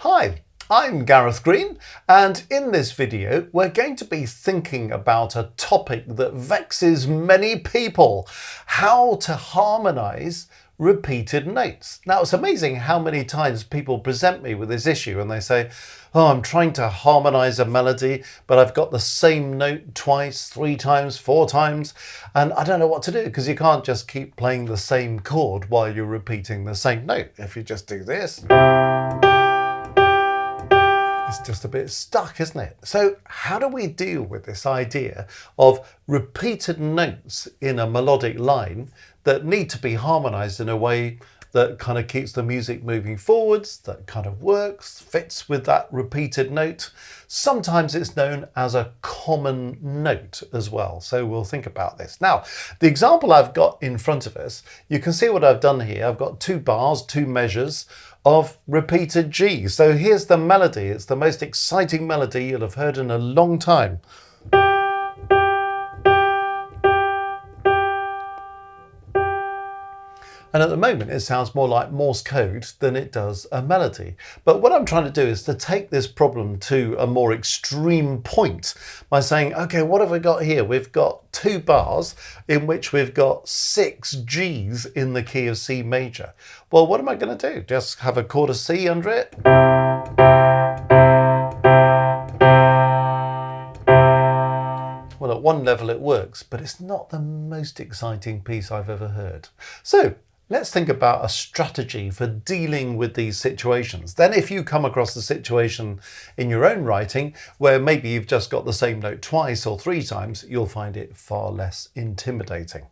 Hi, I'm Gareth Green, and in this video we're going to be thinking about a topic that vexes many people: how to harmonize repeated notes. Now, it's amazing how many times people present me with this issue and they say, oh, I'm trying to harmonize a melody, but I've got the same note twice, 3 times, 4 times, and I don't know what to do, because you can't just keep playing the same chord while you're repeating the same note. If you just do this, it's just a bit stuck, isn't it? So how do we deal with this idea of repeated notes in a melodic line that need to be harmonized in a way that kind of keeps the music moving forwards, that kind of works, fits with that repeated note? Sometimes it's known as a common note as well. So we'll think about this. Now, the example I've got in front of us, you can see what I've done here. I've got 2 bars, 2 measures of repeated G. So here's the melody. It's the most exciting melody you'll have heard in a long time. And at the moment, it sounds more like Morse code than it does a melody. But what I'm trying to do is to take this problem to a more extreme point by saying, okay, what have we got here? We've got 2 bars in which we've got 6 Gs in the key of C major. Well, what am I going to do? Just have a chord of C under it? Well, at one level it works, but it's not the most exciting piece I've ever heard. So let's think about a strategy for dealing with these situations. Then if you come across a situation in your own writing where maybe you've just got the same note twice or 3 times, you'll find it far less intimidating.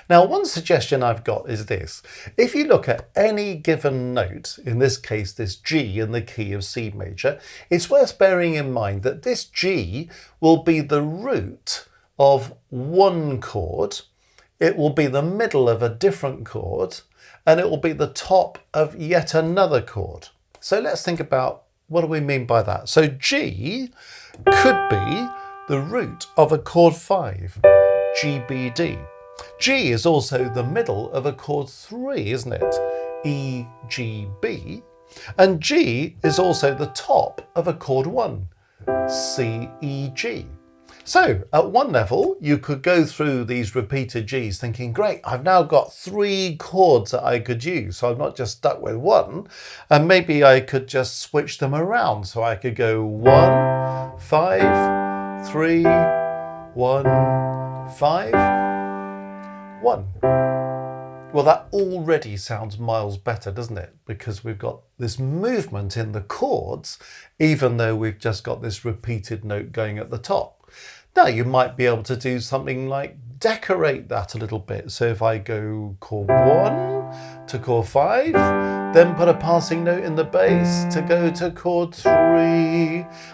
Now, one suggestion I've got is this. If you look at any given note, in this case this G in the key of C major, it's worth bearing in mind that this G will be the root of one chord, it will be the middle of a different chord, and it will be the top of yet another chord. So let's think about, what do we mean by that? So G could be the root of a chord 5, G, B, D. G is also the middle of a chord 3, isn't it? E, G, B. And G is also the top of a chord 1, C, E, G. So at one level, you could go through these repeated Gs thinking, great, I've now got 3 chords that I could use. So I'm not just stuck with one, and maybe I could just switch them around. So I could go 1, 5, 3, 1, 5, 1. Well, that already sounds miles better, doesn't it? Because we've got this movement in the chords, even though we've just got this repeated note going at the top. Now, you might be able to do something like decorate that a little bit. So if I go chord 1 to chord 5, then put a passing note in the bass to go to chord 3,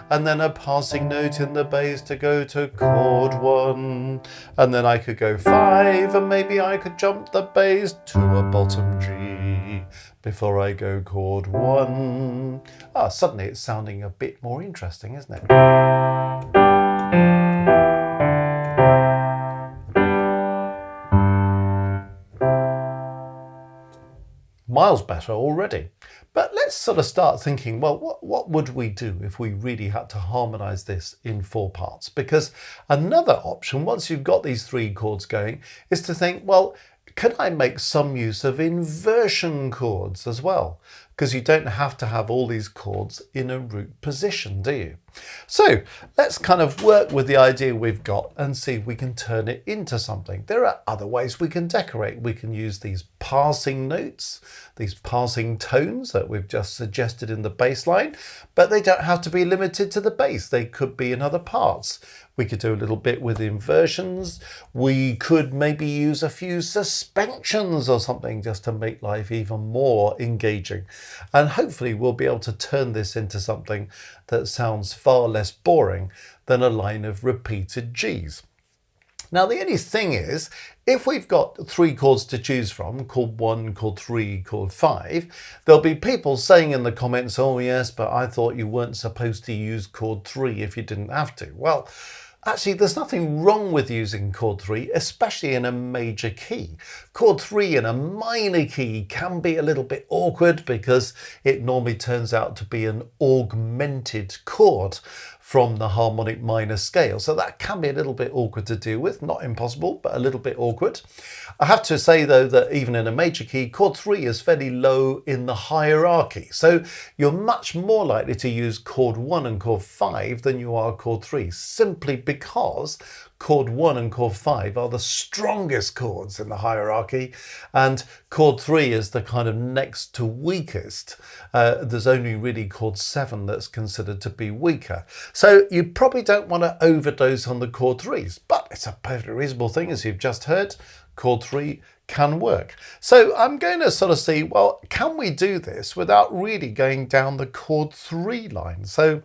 and then a passing note in the bass to go to chord 1, and then I could go 5, and maybe I could jump the bass to a bottom G before I go chord 1. Suddenly it's sounding a bit more interesting, isn't it? Miles better already. But let's sort of start thinking, well, what would we do if we really had to harmonize this in 4 parts? Because another option, once you've got these 3 chords going, is to think, well, can I make some use of inversion chords as well? Because you don't have to have all these chords in a root position, do you? So let's kind of work with the idea we've got and see if we can turn it into something. There are other ways we can decorate. We can use these passing notes, these passing tones that we've just suggested in the bass line, but they don't have to be limited to the bass. They could be in other parts. We could do a little bit with inversions. We could maybe use a few suspensions or something just to make life even more engaging. And hopefully we'll be able to turn this into something that sounds far less boring than a line of repeated Gs. Now, the only thing is, if we've got 3 chords to choose from, chord 1, chord 3, chord 5, there'll be people saying in the comments, oh yes, but I thought you weren't supposed to use chord 3 if you didn't have to. Well, Actually, there's nothing wrong with using chord 3, especially in a major key. Chord 3 in a minor key can be a little bit awkward because it normally turns out to be an augmented chord from the harmonic minor scale. So that can be a little bit awkward to deal with. Not impossible, but a little bit awkward. I have to say, though, that even in a major key, chord 3 is fairly low in the hierarchy. So you're much more likely to use chord 1 and chord 5 than you are chord 3, simply because chord 1 and chord 5 are the strongest chords in the hierarchy, and chord 3 is the kind of next to weakest. There's only really chord 7 that's considered to be weaker. So you probably don't want to overdose on the chord 3s, but it's a perfectly reasonable thing, as you've just heard. Chord 3 can work. So I'm going to sort of see, well, can we do this without really going down the chord 3 line? So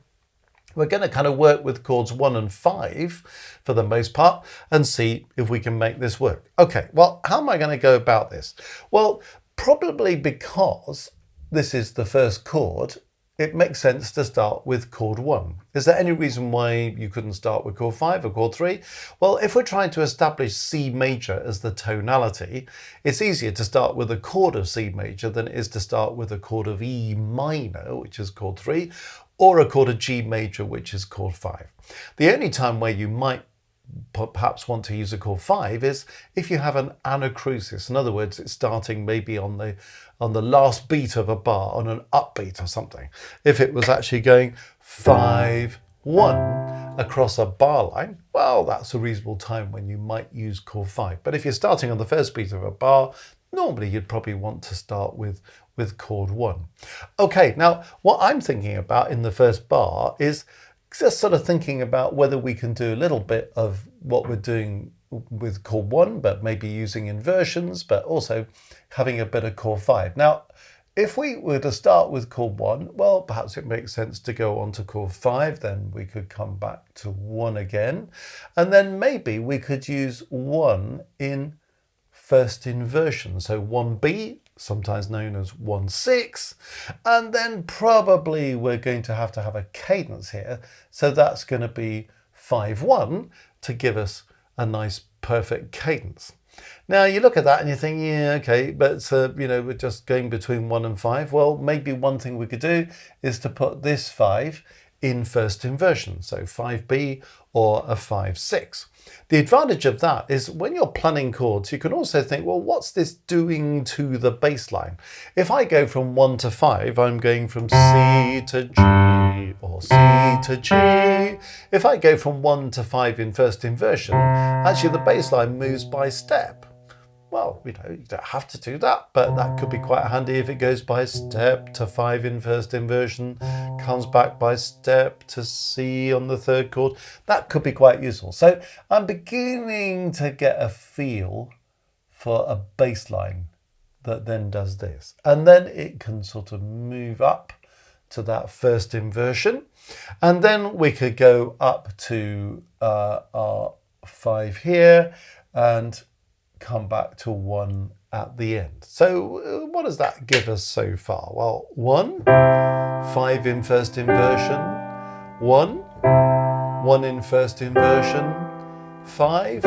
we're going to kind of work with chords 1 and 5 for the most part and see if we can make this work. Okay, well, how am I going to go about this? Well, probably because this is the first chord, it makes sense to start with chord 1. Is there any reason why you couldn't start with chord 5 or chord 3? Well, if we're trying to establish C major as the tonality, it's easier to start with a chord of C major than it is to start with a chord of E minor, which is chord 3, or a chord of G major, which is chord 5. The only time where you might perhaps want to use a chord 5 is if you have an anacrusis. In other words, it's starting maybe on the last beat of a bar, on an upbeat or something. If it was actually going 5, 1 across a bar line, well, that's a reasonable time when you might use chord 5. But if you're starting on the first beat of a bar, normally you'd probably want to start with chord 1. Okay, now what I'm thinking about in the first bar is just sort of thinking about whether we can do a little bit of what we're doing with chord 1, but maybe using inversions, but also having a bit of chord 5. Now, if we were to start with chord 1, well, perhaps it makes sense to go on to chord 5, then we could come back to 1 again, and then maybe we could use 1 in first inversion, so 1B, sometimes known as 1/6, and then probably we're going to have a cadence here, so that's going to be 5/1 to give us a nice perfect cadence. Now you look at that and you think, yeah, okay, but you know, we're just going between 1 and 5. Well, maybe one thing we could do is to put this 5 in first inversion, so 5B or a 5/6. The advantage of that is when you're planning chords, you can also think, well, what's this doing to the bass line? If I go from 1 to 5, I'm going from C to G or C to G. If I go from 1 to 5 in first inversion, actually the bass line moves by step. Well, you know, you don't have to do that, but that could be quite handy if it goes by step to 5 in first inversion, comes back by step to C on the third chord. That could be quite useful. So I'm beginning to get a feel for a bass line that then does this. And then it can sort of move up to that first inversion. And then we could go up to our 5 here and come back to 1 at the end. So what does that give us so far? Well, 1, 5 in first inversion, 1, 1 in first inversion, 5,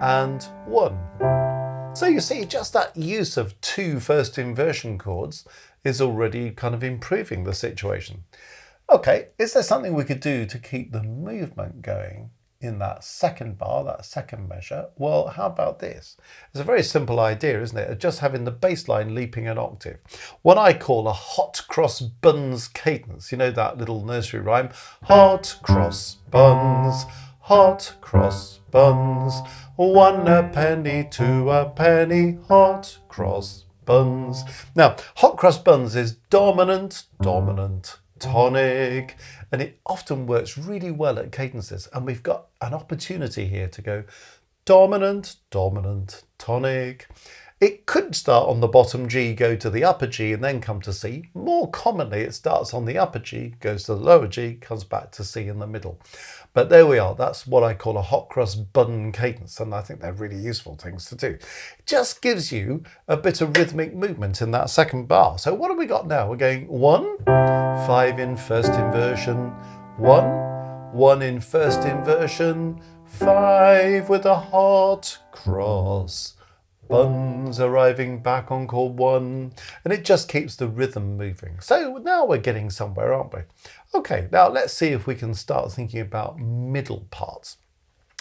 and 1. So you see, just that use of 2 first inversion chords is already kind of improving the situation. Okay, is there something we could do to keep the movement going in that second bar, that second measure? Well, how about this? It's a very simple idea, isn't it? Of just having the bass line leaping an octave. What I call a hot cross buns cadence. You know that little nursery rhyme? Hot cross buns, hot cross buns, 1 a penny, 2 a penny, hot cross buns. Now, hot cross buns is dominant, dominant, tonic, and it often works really well at cadences, and we've got an opportunity here to go dominant, dominant, tonic. It could start on the bottom G, go to the upper G, and then come to C. More commonly, it starts on the upper G, goes to the lower G, comes back to C in the middle. But there we are. That's what I call a hot cross bun cadence, and I think they're really useful things to do. It just gives you a bit of rhythmic movement in that second bar. So what have we got now? We're going 1, 5 in first inversion, 1, 1 in first inversion, 5 with a heart cross, buns arriving back on chord 1, and it just keeps the rhythm moving. So now we're getting somewhere, aren't we? Okay, now let's see if we can start thinking about middle parts,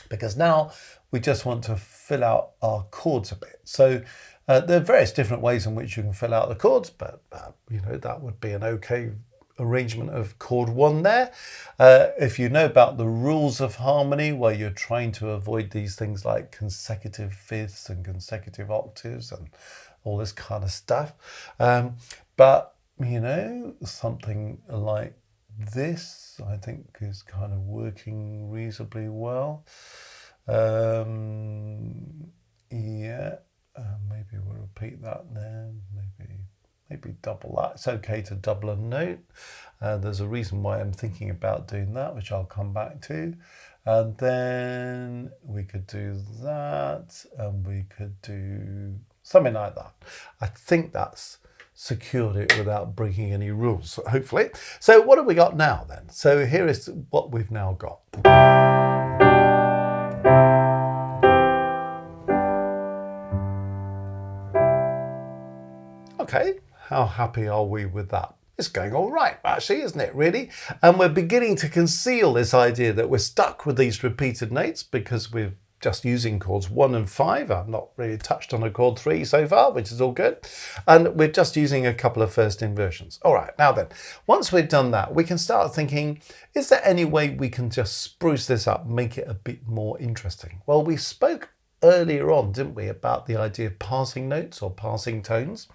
because now we just want to fill out our chords a bit. So there are various different ways in which you can fill out the chords, but you know, that would be an okay arrangement of chord 1 there. If you know about the rules of harmony, where you're trying to avoid these things like consecutive fifths and consecutive octaves and all this kind of stuff. But you know, something like this I think is kind of working reasonably well. Yeah, maybe we'll repeat that then, maybe double that. It's okay to double a note. There's a reason why I'm thinking about doing that, which I'll come back to. And then we could do that, and we could do something like that. I think that's secured it without breaking any rules, hopefully. So what have we got now then? So here is what we've now got. Okay, how happy are we with that? It's going all right, actually, isn't it, really? And we're beginning to conceal this idea that we're stuck with these repeated notes because we're just using chords 1 and 5. I've not really touched on a chord 3 so far, which is all good. And we're just using a couple of first inversions. All right, now then, once we've done that, we can start thinking, is there any way we can just spruce this up, make it a bit more interesting? Well, we spoke earlier on, didn't we, about the idea of passing notes or passing tones?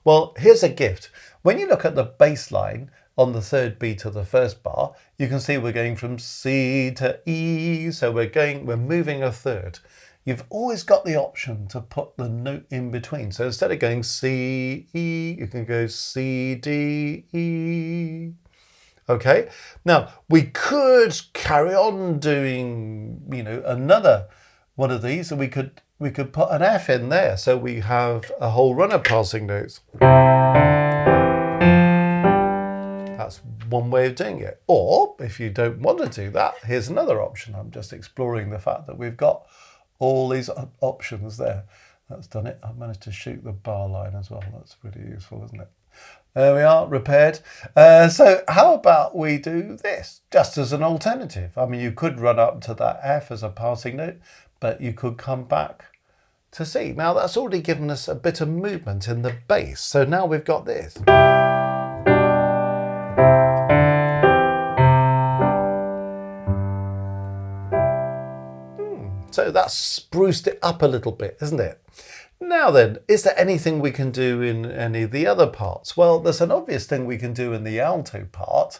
Well, here's a gift. When you look at the bass line on the third beat of the first bar, you can see we're going from C to E, so we're moving a third. You've always got the option to put the note in between. So instead of going C, E, you can go C, D, E. Okay, now we could carry on doing, you know, another one of these, and we could put an F in there, so we have a whole run of passing notes. That's one way of doing it. Or if you don't want to do that, here's another option. I'm just exploring the fact that we've got all these options there. That's done it. I've managed to shoot the bar line as well. That's really useful, isn't it? There we are, repaired. So how about we do this just as an alternative? I mean, you could run up to that F as a passing note, but you could come back to C. Now that's already given us a bit of movement in the bass. So now we've got this. So that's spruced it up a little bit, isn't it? Now then, is there anything we can do in any of the other parts? Well, there's an obvious thing we can do in the alto part,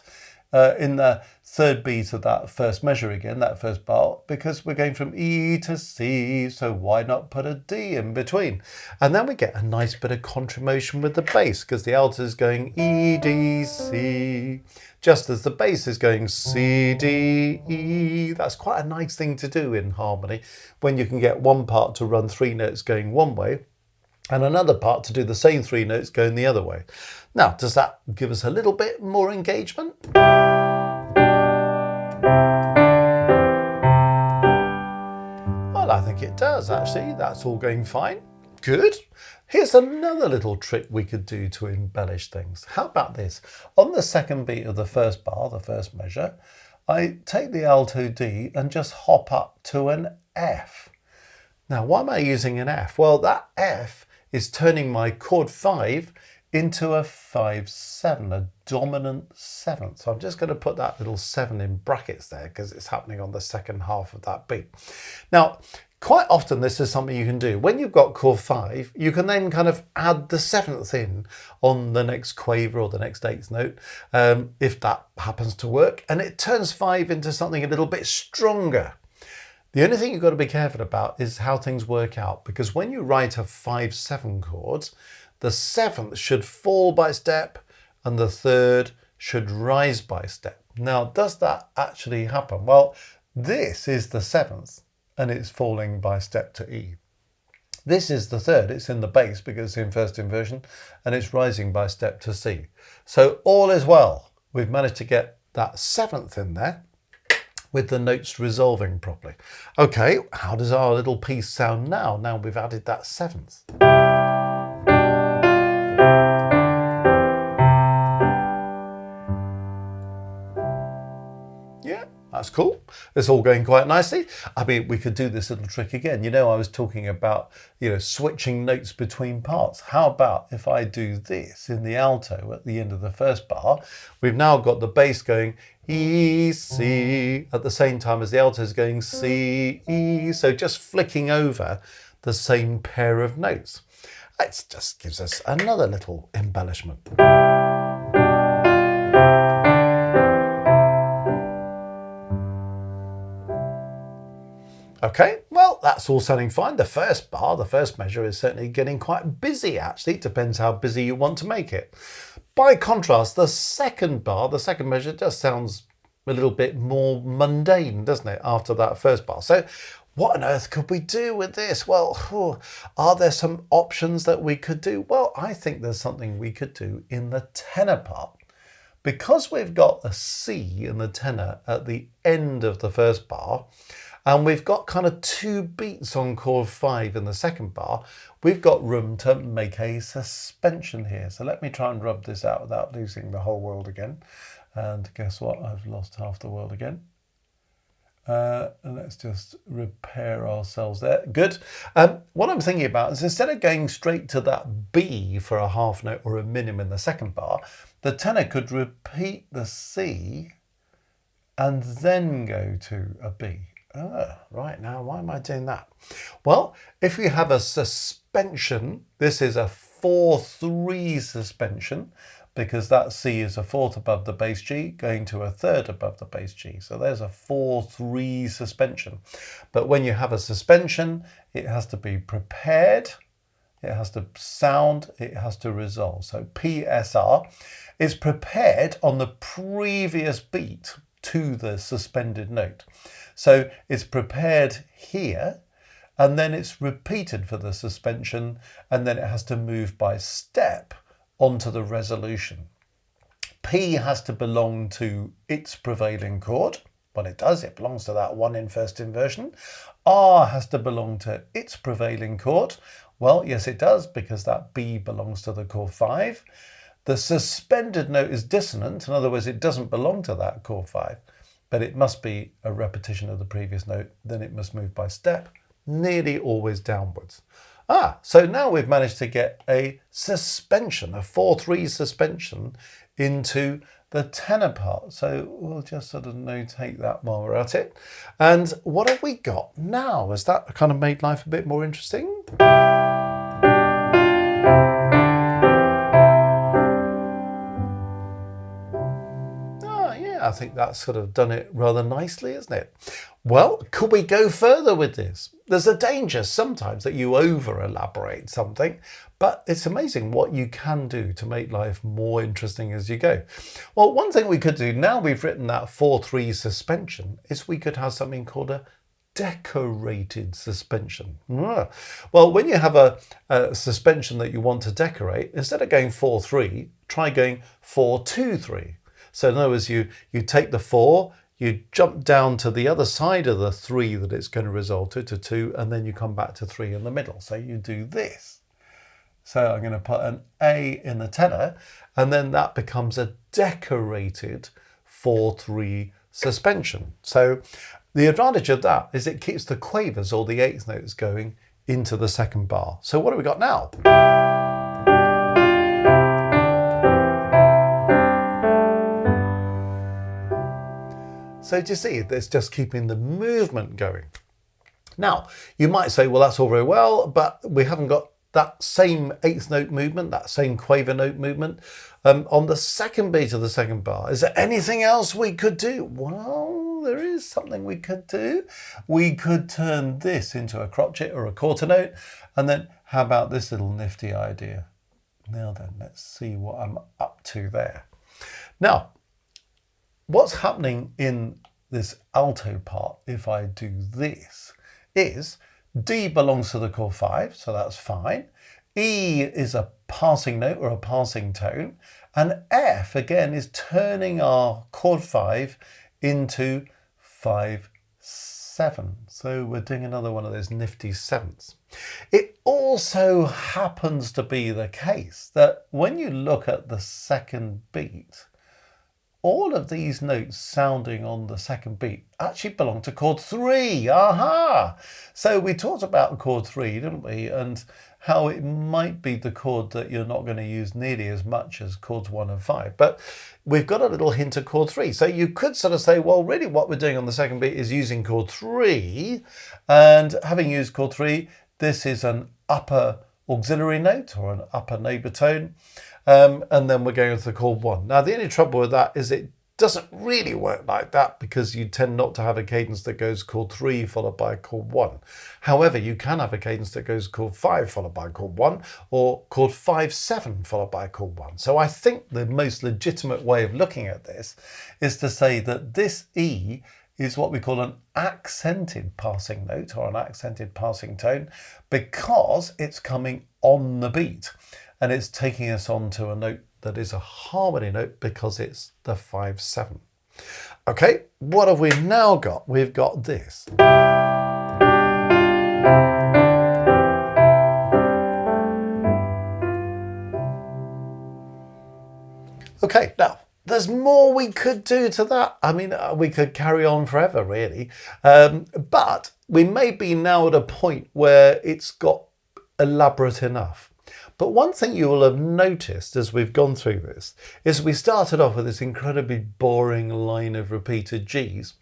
in the third beat of that first measure again, that first bar, because we're going from E to C, so why not put a D in between? And then we get a nice bit of contramotion with the bass, because the alto is going E, D, C, just as the bass is going C, D, E. That's quite a nice thing to do in harmony, when you can get one part to run 3 notes going one way, and another part to do the same 3 notes going the other way. Now, does that give us a little bit more engagement? Well, I think it does, actually. That's all going fine. Good. Here's another little trick we could do to embellish things. How about this? On the second beat of the first bar, the first measure, I take the alto D and just hop up to an F. Now, why am I using an F? Well, that F is turning my chord 5 into a 5/7, a dominant 7th. So I'm just going to put that little 7 in brackets there because it's happening on the second half of that beat. Now, quite often this is something you can do. When you've got chord 5, you can then kind of add the 7th in on the next quaver or the next 8th note, if that happens to work, and it turns 5 into something a little bit stronger. The only thing you've got to be careful about is how things work out, because when you write a 5/7 chord, the 7th should fall by step and the 3rd should rise by step. Now, does that actually happen? Well, this is the 7th and it's falling by step to E. This is the 3rd, it's in the bass because it's in first inversion, and it's rising by step to C. So all is well. We've managed to get that 7th in there. with the notes resolving properly. Okay, how does our little piece sound now? Now we've added that seventh. Yeah, that's cool. It's all going quite nicely. I mean, we could do this little trick again. You know, I was talking about, switching notes between parts. How about if I do this in the alto at the end of the first bar? We've now got the bass going E, C, at the same time as the alto is going C, E. So just flicking over the same pair of notes. It just gives us another little embellishment. Okay, well, that's all sounding fine. The first bar, the first measure, is certainly getting quite busy, actually. It depends how busy you want to make it. By contrast, the second bar, the second measure, just sounds a little bit more mundane, doesn't it, after that first bar? So what on earth could we do with this? Well, are there some options that we could do? Well, I think there's something we could do in the tenor part. Because we've got a C in the tenor at the end of the first bar, and we've got kind of 2 beats on chord 5 in the second bar, we've got room to make a suspension here. So let me try and rub this out without losing the whole world again. And guess what? I've lost half the world again. And let's just repair ourselves there. Good. What I'm thinking about is instead of going straight to that B for a half note or a minim in the second bar, the tenor could repeat the C and then go to a B. Right, now why am I doing that? Well, if we have a suspension, this is a 4-3 suspension, because that C is a 4th above the bass G going to a 3rd above the bass G. So there's a 4-3 suspension. But when you have a suspension, it has to be prepared, it has to sound, it has to resolve. So PSR is prepared on the previous beat to the suspended note. So it's prepared here, and then it's repeated for the suspension, and then it has to move by step onto the resolution. P has to belong to its prevailing chord. Well, it does. It belongs to that one in first inversion. R has to belong to its prevailing chord. Well, yes, it does, because that B belongs to the chord 5. The suspended note is dissonant. In other words, it doesn't belong to that chord 5. But it must be a repetition of the previous note, then it must move by step, nearly always downwards. So now we've managed to get a suspension, a 4-3 suspension into the tenor part. So we'll just sort of notate that while we're at it. And what have we got now? Has that kind of made life a bit more interesting? I think that's sort of done it rather nicely, isn't it? Well, could we go further with this? There's a danger sometimes that you over-elaborate something, but it's amazing what you can do to make life more interesting as you go. Well, one thing we could do, now we've written that 4-3 suspension, is we could have something called a decorated suspension. Well, when you have a suspension that you want to decorate, instead of going 4-3, try going 4-2-3. So in other words, you take the 4, you jump down to the other side of the 3 that it's going to resolve to 2, and then you come back to 3 in the middle. So you do this. So I'm going to put an A in the tenor, and then that becomes a decorated 4-3 suspension. So the advantage of that is it keeps the quavers or the 8th notes going into the second bar. So what have we got now? So do you see, it's just keeping the movement going. Now, you might say, well, that's all very well, but we haven't got that same 8th note movement, that same quaver note movement on the second beat of the second bar. Is there anything else we could do? Well, there is something we could do. We could turn this into a crotchet or a quarter note, and then how about this little nifty idea? Now then, let's see what I'm up to there. Now, what's happening in this alto part, if I do this, is D belongs to the chord 5, so that's fine. E is a passing note or a passing tone. And F, again, is turning our chord 5 into 5, 7. So we're doing another one of those nifty sevenths. It also happens to be the case that when you look at the second beat, all of these notes sounding on the second beat actually belong to chord 3. Aha! So we talked about chord 3, didn't we? And how it might be the chord that you're not going to use nearly as much as chords 1 and 5. But we've got a little hint of chord 3. So you could sort of say, well, really what we're doing on the second beat is using chord 3. And having used chord 3, this is an upper auxiliary note or an upper neighbour tone. And then we're going to the chord 1. Now, the only trouble with that is it doesn't really work like that because you tend not to have a cadence that goes chord 3 followed by chord 1. However, you can have a cadence that goes chord 5 followed by chord 1 or chord 5, 7 followed by chord 1. So I think the most legitimate way of looking at this is to say that this E is what we call an accented passing note or an accented passing tone because it's coming on the beat. And it's taking us on to a note that is a harmony note because it's the 5, 7. Okay, what have we now got? We've got this. Okay, now there's more we could do to that. I mean, we could carry on forever, really. But we may be now at a point where it's got elaborate enough. But one thing you will have noticed as we've gone through this is we started off with this incredibly boring line of repeated Gs,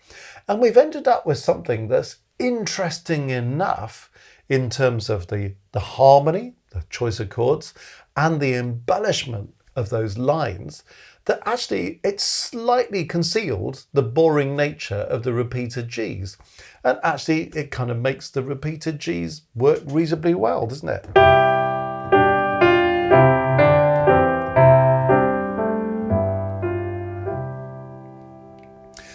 and we've ended up with something that's interesting enough in terms of the harmony, the choice of chords, and the embellishment of those lines, that actually it's slightly concealed the boring nature of the repeated Gs. And actually it kind of makes the repeated Gs work reasonably well, doesn't it?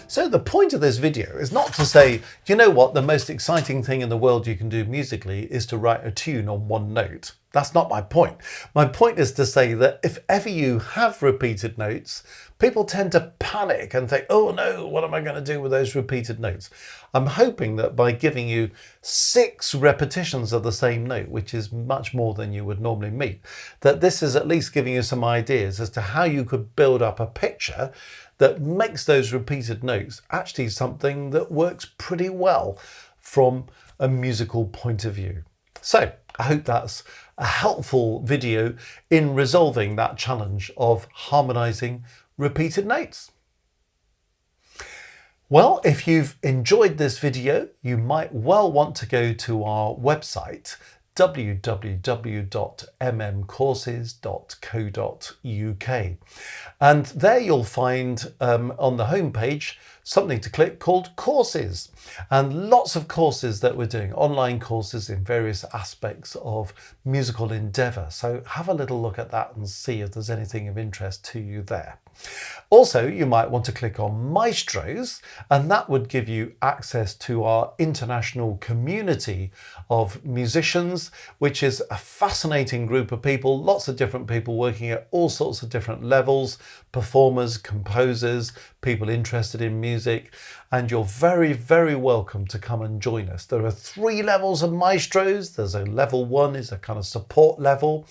So the point of this video is not to say, you know what, the most exciting thing in the world you can do musically is to write a tune on one note. That's not my point. My point is to say that if ever you have repeated notes, people tend to panic and think, oh no, what am I going to do with those repeated notes? I'm hoping that by giving you 6 repetitions of the same note, which is much more than you would normally meet, that this is at least giving you some ideas as to how you could build up a picture that makes those repeated notes actually something that works pretty well from a musical point of view. So I hope that's a helpful video in resolving that challenge of harmonizing repeated notes. Well, if you've enjoyed this video, you might well want to go to our website, www.mmcourses.co.uk, and there you'll find on the homepage something to click called courses, and lots of courses that we're doing, online courses in various aspects of musical endeavour. So have a little look at that and see if there's anything of interest to you there. Also, you might want to click on Maestros, and that would give you access to our international community of musicians, which is a fascinating group of people, lots of different people working at all sorts of different levels, performers, composers, people interested in music, and you're very, very welcome to come and join us. There are 3 levels of Maestros. There's a level 1 is a kind of support level.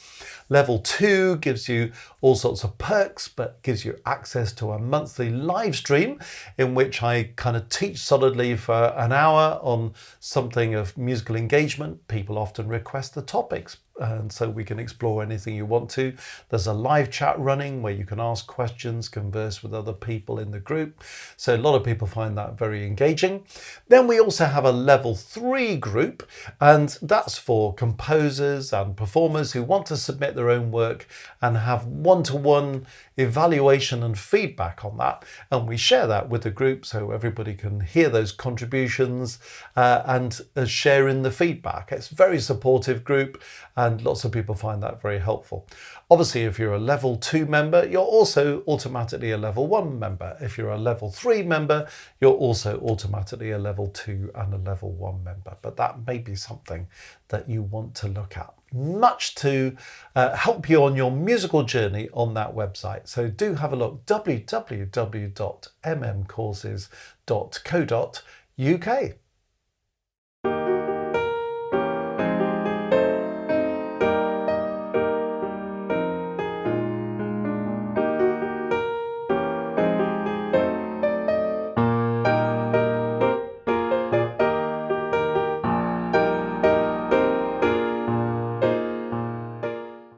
Level 2 gives you all sorts of perks, but gives you access to a monthly live stream in which I kind of teach solidly for an hour on something of musical engagement. People often request the topics, and so we can explore anything you want to. There's a live chat running where you can ask questions, converse with other people in the group. So a lot of people find that very engaging. Then we also have a level 3 group, and that's for composers and performers who want to submit their own work and have one-to-one evaluation and feedback on that. And we share that with the group so everybody can hear those contributions and share in the feedback. It's a very supportive group, and lots of people find that very helpful. Obviously, if you're a level 2 member, you're also automatically a level 1 member. If you're a level 3 member, you're also automatically a level 2 and a level 1 member. But that may be something that you want to look at. much to help you on your musical journey on that website. So do have a look, www.mmcourses.co.uk.